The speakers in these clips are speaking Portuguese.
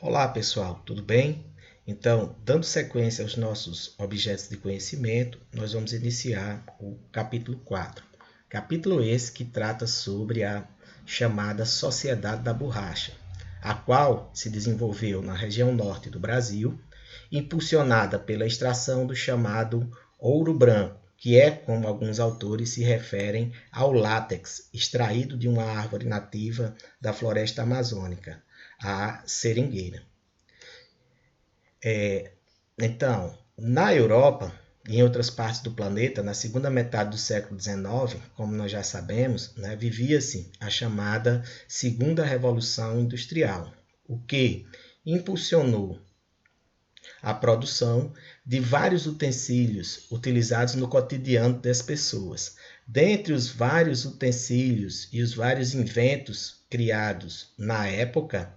Olá pessoal, tudo bem? Então, dando sequência aos nossos objetos de conhecimento, nós vamos iniciar o capítulo 4. Capítulo esse que trata sobre a chamada Sociedade da Borracha, a qual se desenvolveu na região norte do Brasil, impulsionada pela extração do chamado ouro branco, que é, como alguns autores se referem, ao látex extraído de uma árvore nativa da floresta amazônica, a seringueira. Então, na Europa e em outras partes do planeta, na segunda metade do século XIX, como nós já sabemos, vivia-se a chamada Segunda Revolução Industrial, o que impulsionou a produção de vários utensílios utilizados no cotidiano das pessoas. Dentre os vários utensílios e os vários inventos criados na época,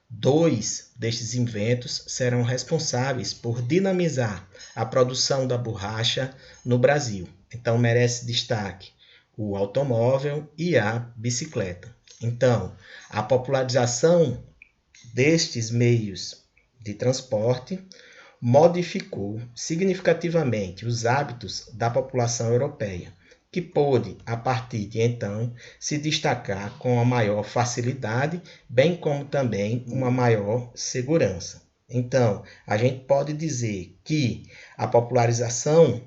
2 destes inventos serão responsáveis por dinamizar a produção da borracha no Brasil. Então, merece destaque o automóvel e a bicicleta. Então, a popularização destes meios de transporte modificou significativamente os hábitos da população europeia, que pôde, a partir de então, se destacar com a maior facilidade, bem como também uma maior segurança. Então, a gente pode dizer que a popularização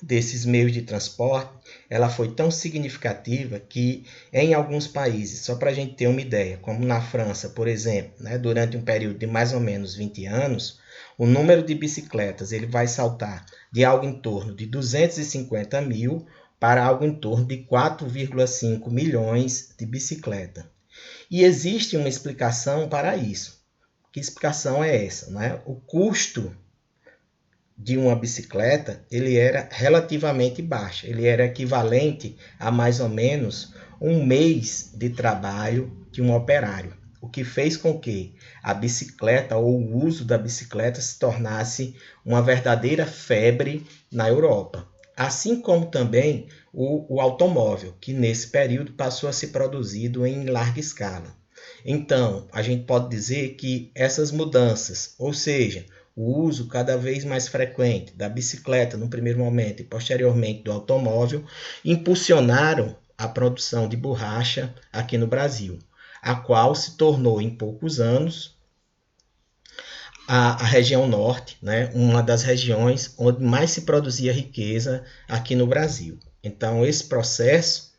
desses meios de transporte, ela foi tão significativa que em alguns países, só para a gente ter uma ideia, como na França, por exemplo, durante um período de mais ou menos 20 anos, o número de bicicletas ele vai saltar de algo em torno de 250 mil para algo em torno de 4,5 milhões de bicicletas. E existe uma explicação para isso. Que explicação é essa? O custo de uma bicicleta ele era relativamente baixo, ele era equivalente a mais ou menos um mês de trabalho de um operário, o que fez com que a bicicleta ou o uso da bicicleta se tornasse uma verdadeira febre na Europa. Assim como também o automóvel, que nesse período passou a ser produzido em larga escala. Então, a gente pode dizer que essas mudanças, ou seja, o uso cada vez mais frequente da bicicleta no primeiro momento e posteriormente do automóvel, impulsionaram a produção de borracha aqui no Brasil, a qual se tornou em poucos anos a região norte, uma das regiões onde mais se produzia riqueza aqui no Brasil. Então, esse processo,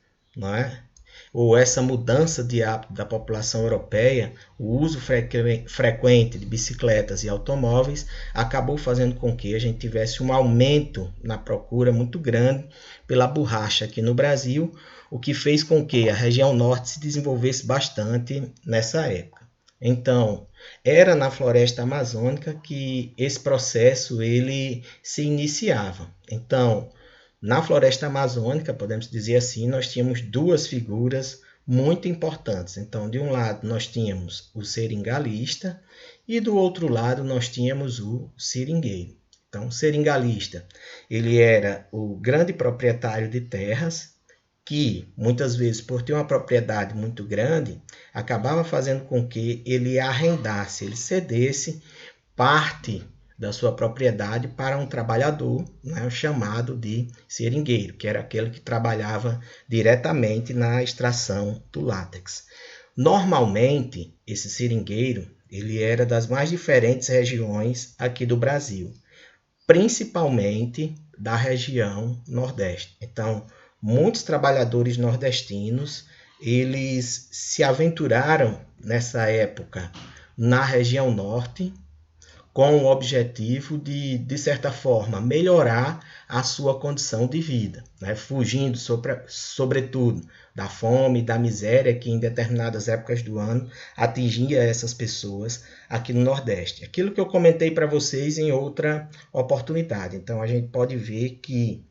ou essa mudança de hábito da população europeia, o uso frequente de bicicletas e automóveis, acabou fazendo com que a gente tivesse um aumento na procura muito grande pela borracha aqui no Brasil, o que fez com que a região norte se desenvolvesse bastante nessa época. Então, era na floresta amazônica que esse processo ele se iniciava. Então, na floresta amazônica, podemos dizer assim, nós tínhamos duas figuras muito importantes. Então, de um lado, nós tínhamos o seringalista e do outro lado, nós tínhamos o seringueiro. Então, o seringalista, ele era o grande proprietário de terras que, muitas vezes, por ter uma propriedade muito grande, acabava fazendo com que ele arrendasse, ele cedesse parte da sua propriedade para um trabalhador, chamado de seringueiro, que era aquele que trabalhava diretamente na extração do látex. Normalmente, esse seringueiro ele era das mais diferentes regiões aqui do Brasil, principalmente da região Nordeste. Então, muitos trabalhadores nordestinos eles se aventuraram nessa época na região Norte, com o objetivo de certa forma, melhorar a sua condição de vida, fugindo, sobretudo, da fome e da miséria que em determinadas épocas do ano atingia essas pessoas aqui no Nordeste. Aquilo que eu comentei para vocês em outra oportunidade. Então, a gente pode ver que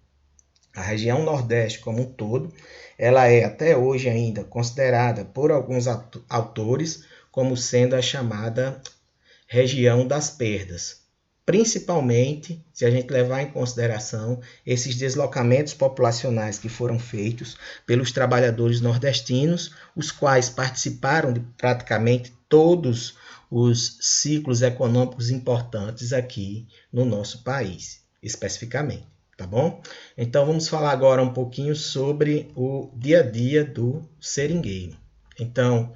a região Nordeste como um todo, ela é até hoje ainda considerada por alguns autores como sendo a chamada região das perdas, principalmente se a gente levar em consideração esses deslocamentos populacionais que foram feitos pelos trabalhadores nordestinos, os quais participaram de praticamente todos os ciclos econômicos importantes aqui no nosso país, especificamente, tá bom? Então vamos falar agora um pouquinho sobre o dia a dia do seringueiro. Então,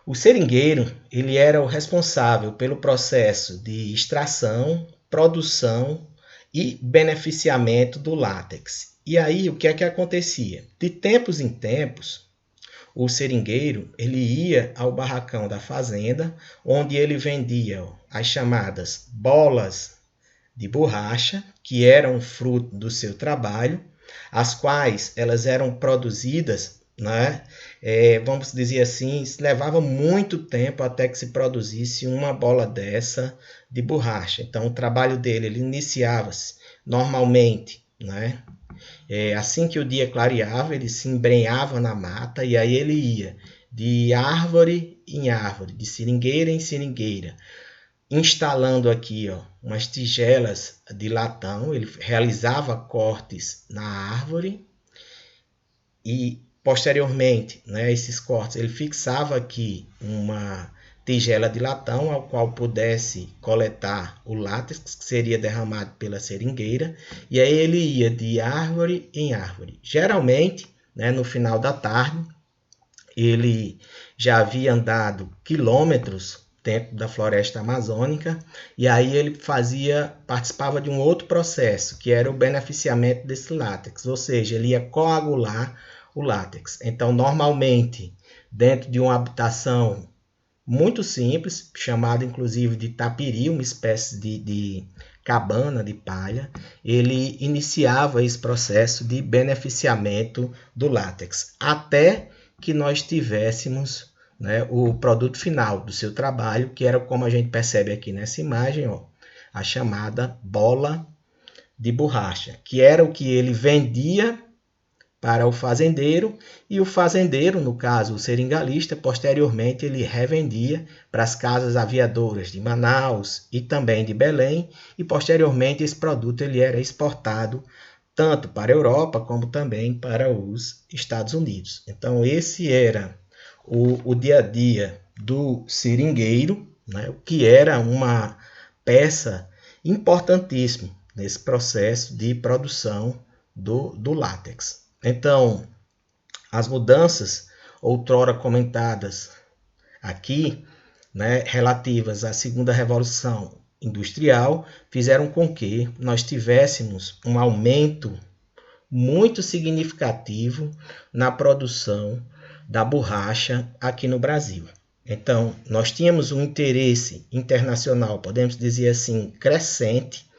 o seringueiro, ele era o responsável pelo processo de extração, produção e beneficiamento do látex. E aí, o que é que acontecia? De tempos em tempos, o seringueiro ele ia ao barracão da fazenda, onde ele vendia as chamadas bolas de borracha, que eram fruto do seu trabalho, as quais elas eram produzidas, né? Vamos dizer assim, levava muito tempo até que se produzisse uma bola dessa de borracha. Então, o trabalho dele ele iniciava-se normalmente, né? Assim que o dia clareava, ele se embrenhava na mata e aí ele ia de árvore em árvore, de seringueira em seringueira, instalando aqui umas tigelas de latão. Ele realizava cortes na árvore e posteriormente, né, esses cortes, ele fixava aqui uma tigela de latão ao qual pudesse coletar o látex que seria derramado pela seringueira, e aí ele ia de árvore em árvore. Geralmente, né, no final da tarde, ele já havia andado quilômetros dentro da floresta amazônica, e aí ele participava de um outro processo, que era o beneficiamento desse látex, ou seja, ele ia coagular o látex. Então, normalmente, dentro de uma habitação muito simples, chamada inclusive de tapiri, uma espécie de cabana de palha, ele iniciava esse processo de beneficiamento do látex, até que nós tivéssemos, né, o produto final do seu trabalho, que era como a gente percebe aqui nessa imagem, a chamada bola de borracha, que era o que ele vendia para o fazendeiro, e o fazendeiro, no caso o seringalista, posteriormente ele revendia para as casas aviadoras de Manaus e também de Belém, e posteriormente esse produto ele era exportado tanto para a Europa como também para os Estados Unidos. Então esse era o dia a dia do seringueiro, né, que era uma peça importantíssima nesse processo de produção do látex. Então, as mudanças outrora comentadas aqui, né, relativas à segunda revolução industrial, fizeram com que nós tivéssemos um aumento muito significativo na produção da borracha aqui no Brasil. Então, nós tínhamos um interesse internacional, podemos dizer assim, crescente,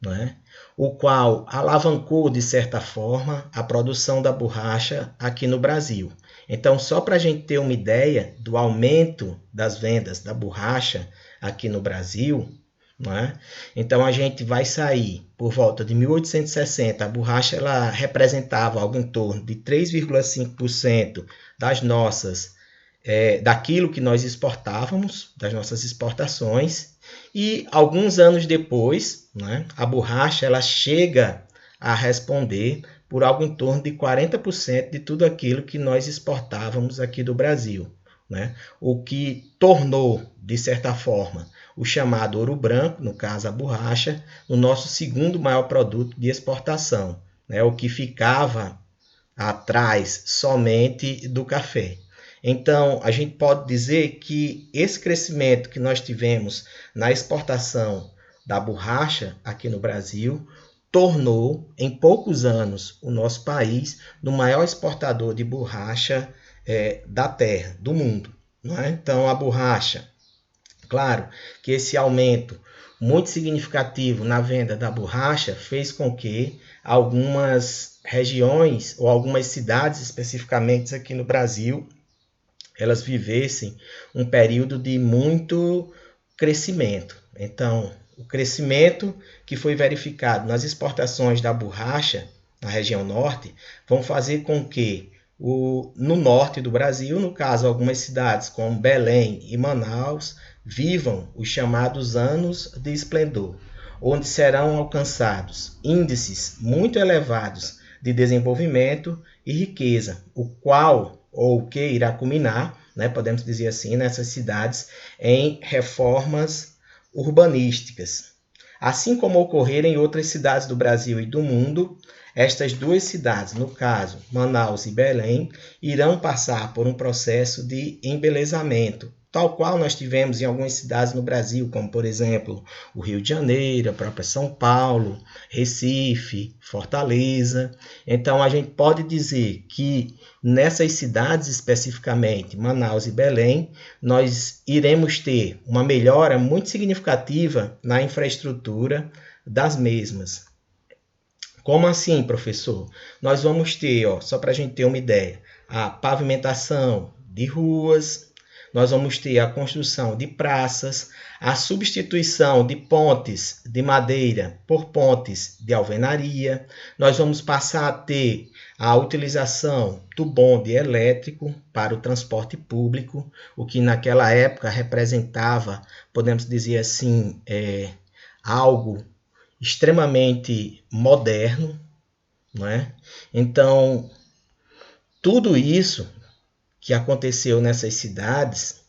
né, o qual alavancou, de certa forma, a produção da borracha aqui no Brasil. Então, só para a gente ter uma ideia do aumento das vendas da borracha aqui no Brasil, né? Então, a gente vai sair por volta de 1860, a borracha ela representava algo em torno de 3,5% das nossas, daquilo que nós exportávamos, das nossas exportações. E alguns anos depois, né, a borracha ela chega a responder por algo em torno de 40% de tudo aquilo que nós exportávamos aqui do Brasil, né? O que tornou, de certa forma, o chamado ouro branco, no caso a borracha, o nosso segundo maior produto de exportação, né? O que ficava atrás somente do café. Então, a gente pode dizer que esse crescimento que nós tivemos na exportação da borracha aqui no Brasil tornou, em poucos anos, o nosso país no maior exportador de borracha da terra, do mundo, não é? Então, a borracha, claro que esse aumento muito significativo na venda da borracha fez com que algumas regiões ou algumas cidades, especificamente aqui no Brasil, elas vivessem um período de muito crescimento. Então, o crescimento que foi verificado nas exportações da borracha na região norte vão fazer com que no norte do Brasil, no caso algumas cidades como Belém e Manaus, vivam os chamados anos de esplendor, onde serão alcançados índices muito elevados de desenvolvimento e riqueza, o qual ou que irá culminar né, podemos dizer assim, nessas cidades em reformas urbanísticas. Assim como ocorreram em outras cidades do Brasil e do mundo, estas duas cidades, no caso Manaus e Belém, irão passar por um processo de embelezamento, tal qual nós tivemos em algumas cidades no Brasil, como por exemplo o Rio de Janeiro, a própria São Paulo, Recife, Fortaleza. Então a gente pode dizer que nessas cidades especificamente, Manaus e Belém, nós iremos ter uma melhora muito significativa na infraestrutura das mesmas. Como assim, professor? Nós vamos ter, só para a gente ter uma ideia, a pavimentação de ruas, nós vamos ter a construção de praças, a substituição de pontes de madeira por pontes de alvenaria, nós vamos passar a ter a utilização do bonde elétrico para o transporte público, o que naquela época representava, podemos dizer assim, algo extremamente moderno, não é? Então, tudo isso que aconteceu nessas cidades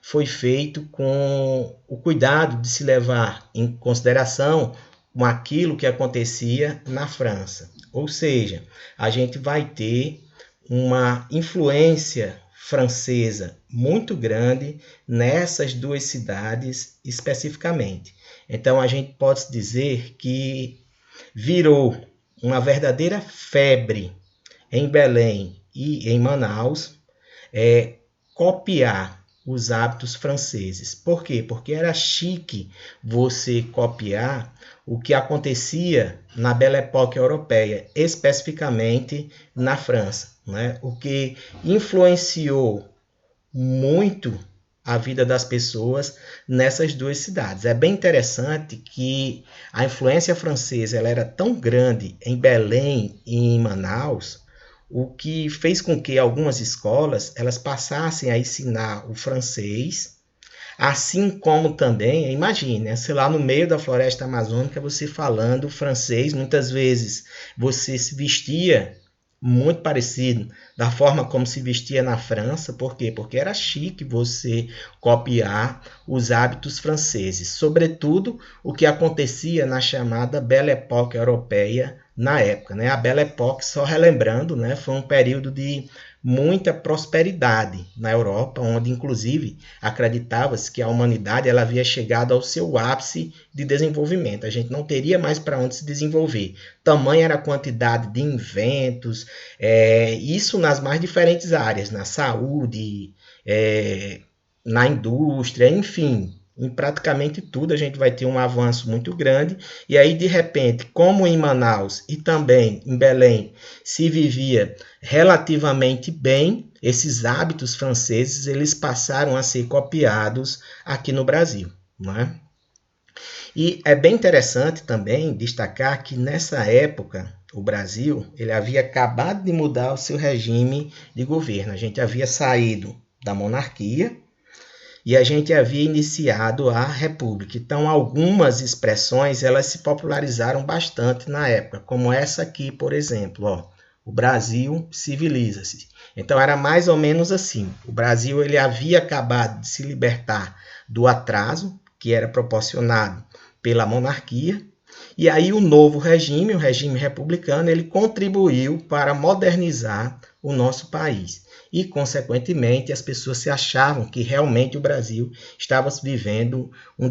foi feito com o cuidado de se levar em consideração com aquilo que acontecia na França. Ou seja, a gente vai ter uma influência francesa muito grande nessas duas cidades especificamente. Então a gente pode dizer que virou uma verdadeira febre em Belém e em Manaus copiar os hábitos franceses. Por quê? Porque era chique você copiar o que acontecia na Belle Époque europeia, especificamente na França, né? O que influenciou muito a vida das pessoas nessas duas cidades. É bem interessante que a influência francesa ela era tão grande em Belém e em Manaus, o que fez com que algumas escolas elas passassem a ensinar o francês, assim como também, imagine, sei lá, no meio da floresta amazônica, você falando francês, muitas vezes você se vestia muito parecido da forma como se vestia na França. Por quê? Porque era chique você copiar os hábitos franceses, sobretudo o que acontecia na chamada Belle Époque europeia na época, né? A Belle Époque, só relembrando, né, foi um período de muita prosperidade na Europa, onde inclusive acreditava-se que a humanidade ela havia chegado ao seu ápice de desenvolvimento. A gente não teria mais para onde se desenvolver. Tamanha era a quantidade de inventos, isso nas mais diferentes áreas, na saúde, na indústria, enfim, em praticamente tudo a gente vai ter um avanço muito grande. E aí, de repente, como em Manaus e também em Belém se vivia relativamente bem, esses hábitos franceses eles passaram a ser copiados aqui no Brasil, não é? E é bem interessante também destacar que nessa época o Brasil ele havia acabado de mudar o seu regime de governo. A gente havia saído da monarquia e a gente havia iniciado a república. Então, algumas expressões elas se popularizaram bastante na época, como essa aqui, por exemplo, o Brasil civiliza-se. Então, era mais ou menos assim. O Brasil ele havia acabado de se libertar do atraso que era proporcionado pela monarquia, e aí o novo regime, o regime republicano, ele contribuiu para modernizar o nosso país. E, consequentemente, as pessoas se achavam que realmente o Brasil estava vivendo um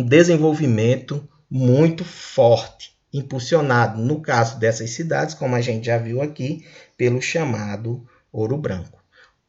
desenvolvimento muito forte, impulsionado, no caso dessas cidades, como a gente já viu aqui, pelo chamado Ouro Branco.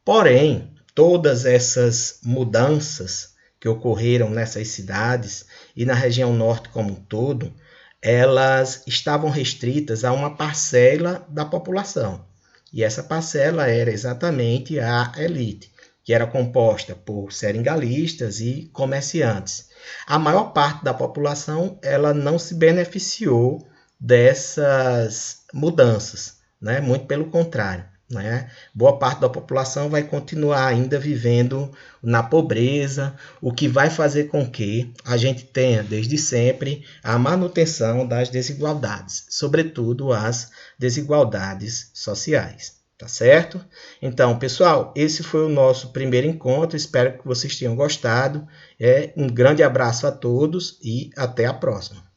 Porém, todas essas mudanças que ocorreram nessas cidades e na região norte como um todo, elas estavam restritas a uma parcela da população. E essa parcela era exatamente a elite, que era composta por seringalistas e comerciantes. A maior parte da população ela não se beneficiou dessas mudanças, né? Muito pelo contrário. Né? Boa parte da população vai continuar ainda vivendo na pobreza, o que vai fazer com que a gente tenha desde sempre a manutenção das desigualdades, sobretudo as desigualdades sociais. Tá certo? Então, pessoal, esse foi o nosso primeiro encontro. Espero que vocês tenham gostado. Um grande abraço a todos e até a próxima.